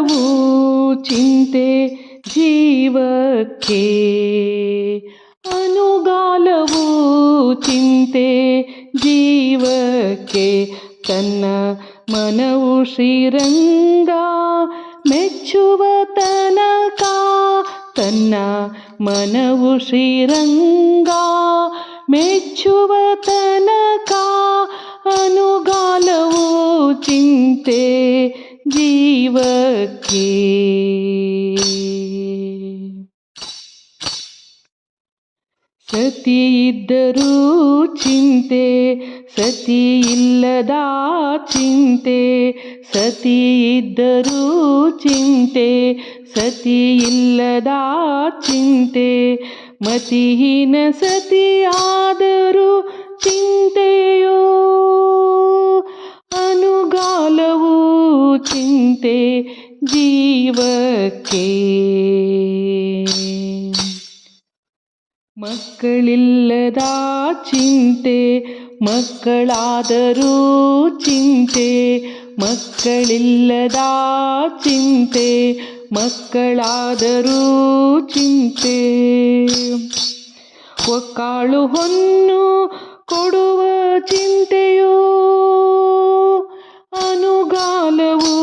ಅನುಗಾಲವು ಚಿಂತೆ ಜೀವಕ್ಕೆ, ಅನುಗಾಲವು ಚಿಂತೆ ಜೀವಕ್ಕೆ. ತನ್ನ ಮನವು ಶ್ರೀರಂಗ ಮೆಚ್ಚುವ ತನಕ, ತನ್ನ ಮನವು ಶ್ರೀರಂಗ ಮೆಚ್ಚುವ ತನಕ. ಅನುಗಾಲವು ಚಿಂತೆ ಜೀವಕ್ಕೆ. ಸತಿ ಇದ್ದರೂ ಚಿಂತೆ, ಸತಿ ಇಲ್ಲದ ಚಿಂತೆ. ಸತಿ ಇದ್ದರೂ ಚಿಂತೆ, ಸತಿ ಇಲ್ಲದ ಚಿಂತೆ. ಮತಿಹೀನ ಸತಿಯಾದರೂ ಚಿಂತೆಯೋ, ಅನುಗಾಲವು ಚಿಂತೆ ಜೀವಕ್ಕೆ. ಮಕ್ಕಳಿಲ್ಲದ ಚಿಂತೆ, ಮಕ್ಕಳಾದರೂ ಚಿಂತೆ. ಮಕ್ಕಳಿಲ್ಲದ ಚಿಂತೆ, ಮಕ್ಕಳಾದರೂ ಚಿಂತೆ. ಒಕ್ಕಾಳು ಹೊನ್ನು ಕೊಡುವ ಚಿಂತೆಯೋ, ಅನುಗಾಲವು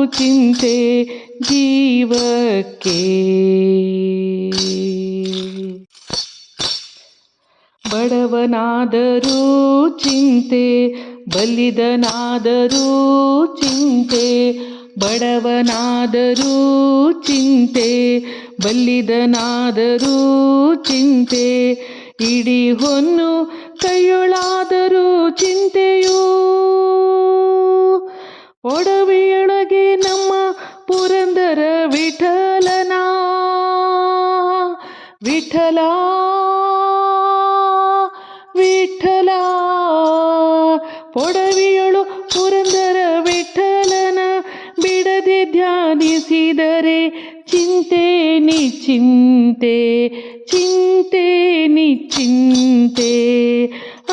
ಚಿಂತೆ ಜೀವಕ್ಕೆ. ಬಡವನಾದರೂ ಚಿಂತೆ, ಬಲ್ಲಿದನಾದರೂ ಚಿಂತೆ. ಬಡವನಾದರೂ ಚಿಂತೆ, ಬಲ್ಲಿದನಾದರೂ ಚಿಂತೆ. ಇಡೀ ಹೊನ್ನು ಕೈಯೊಳಾದರೂ ಚಿಂತೆಯೋ, ಒಡವೆಯೊಳಗೆ ನಮ್ಮ ಪುರಂದರ ವಿಠಲನ. ವಿಠಲ ವಿಠಲ ಒಡವೆಯೊಳು ಪುರಂದರ ವಿಠಲನ. ಬಿಡದೆ ಧ್ಯಾನಿಸಿದರೆ ಚಿಂತೆ ನಿಚಿಂತೆ, ಚಿಂತೆ ನಿಚಿಂತೆ.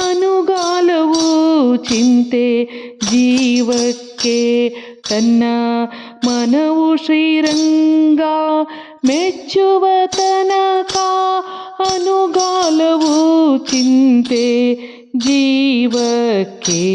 ಅನುಗಾಲವು ಚಿಂತೆ ಜೀವಕ್ಕೆ. ತನ್ನ ಮನವು ಶ್ರೀರಂಗ ಮೆಚ್ಚುವ ತನಕ. ಅನುಗಾಲವು ಚಿಂತೆ ಜೀವಕ್ಕೆ.